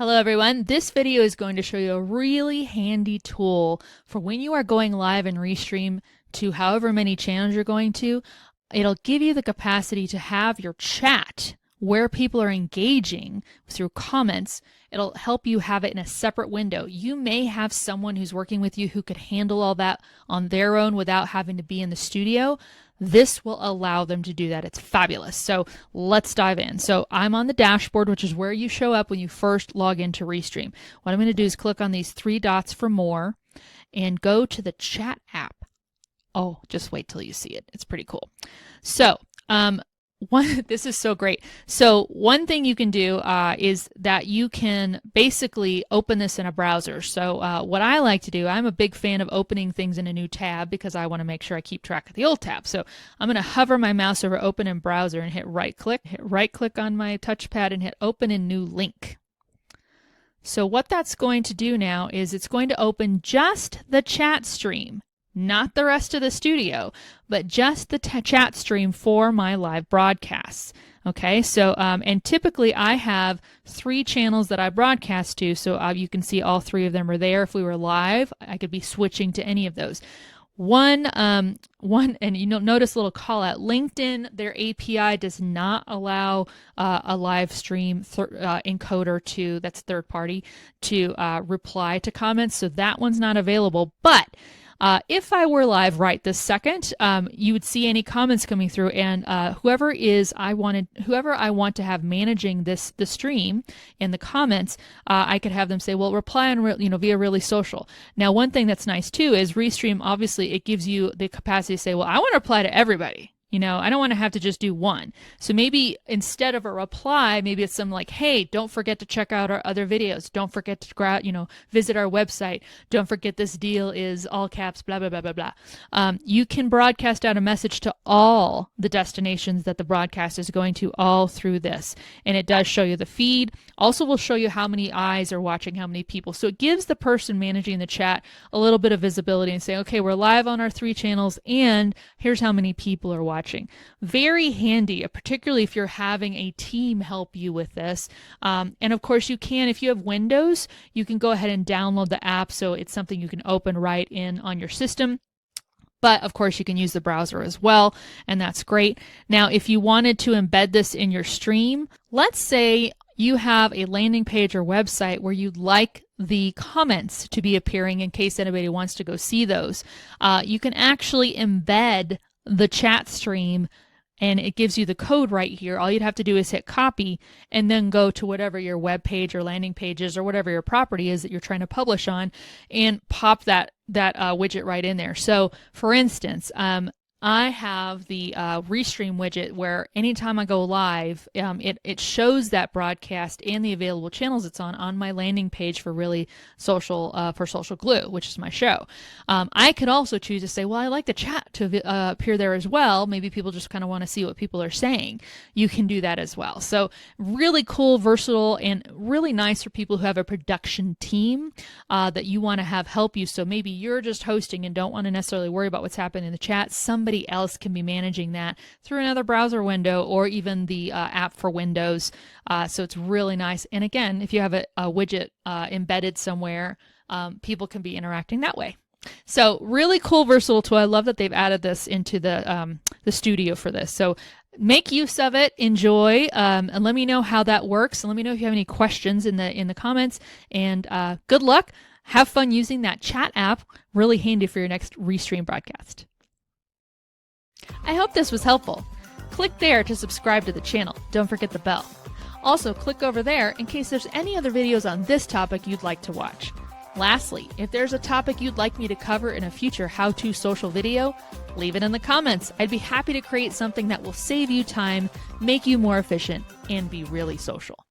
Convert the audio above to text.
Hello everyone, this video is going to show you a really handy tool for when you are going live in Restream to however many channels you're going to. It'll give you the capacity to have your chat where people are engaging through comments. It'll help you have it in a separate window. You may have someone who's working with you who could handle all that on their own without having to be in the studio. This will allow them to do that. It's fabulous. So let's dive in. So I'm on the dashboard, which is where you show up when you first log into Restream. What I'm going to do is click on these three dots for more and go to the chat app. Oh, just wait till you see it. It's pretty cool. So this is so great. So one thing you can do is that you can basically open this in a browser. So what I like to do, I'm a big fan of opening things in a new tab because I want to make sure I keep track of the old tab. So I'm going to hover my mouse over open in browser and hit right click on my touchpad and hit open in new link. So what that's going to do now is it's going to open just the chat stream. Not the rest of the studio, but just the chat stream for my live broadcasts. Okay, so and typically I have 3 channels that I broadcast to, so you can see all 3 of them are there. If we were live, I could be switching to any of those. One, and you'll notice a little call out. LinkedIn, their API does not allow a live stream encoder to, that's third party, to reply to comments, so that one's not available. But if I were live right this second, you would see any comments coming through, and whoever I want to have managing the stream in the comments, I could have them say, well, reply on via Really Social. Now, one thing that's nice too is Restream, obviously, it gives you the capacity to say, well, I want to reply to everybody. I don't want to have to just do one. So maybe instead of a reply, maybe it's something like, hey, don't forget to check out our other videos. Don't forget to visit our website. Don't forget this deal is all caps, blah, blah, blah, blah, blah. You can broadcast out a message to all the destinations that the broadcast is going to all through this. And it does show you the feed. Also will show you how many eyes are watching, how many people. So it gives the person managing the chat a little bit of visibility and say, okay, we're live on our 3 channels and here's how many people are watching. Very handy, particularly if you're having a team help you with this. And of course you can, if you have Windows, you can go ahead and download the app so it's something you can open right in on your system. But of course you can use the browser as well, and that's great. Now, if you wanted to embed this in your stream, let's say you have a landing page or website where you'd like the comments to be appearing in case anybody wants to go see those. You can actually embed the chat stream, and it gives you the code right here. All you'd have to do is hit copy and then go to whatever your web page or landing page is or whatever your property is that you're trying to publish on and pop that widget right in there. So for instance, I have the Restream widget where anytime I go live, it shows that broadcast and the available channels it's on my landing page for Really Social, for Social Glue, which is my show. I could also choose to say, well, I like the chat to appear there as well. Maybe people just kind of want to see what people are saying. You can do that as well. So really cool, versatile, and really nice for people who have a production team that you want to have help you. So maybe you're just hosting and don't want to necessarily worry about what's happening in the chat. Somebody else can be managing that through another browser window or even the app for Windows. So it's really nice. And again, if you have a widget embedded somewhere, people can be interacting that way. So really cool, versatile tool. I love that they've added this into the studio for this. So make use of it, enjoy, and let me know how that works. And let me know if you have any questions in the comments. And good luck. Have fun using that chat app. Really handy for your next Restream broadcast. I hope this was helpful. Click there to subscribe to the channel. Don't forget the bell. Also, click over there in case there's any other videos on this topic you'd like to watch. Lastly, if there's a topic you'd like me to cover in a future how-to social video, leave it in the comments. I'd be happy to create something that will save you time, make you more efficient, and be really social.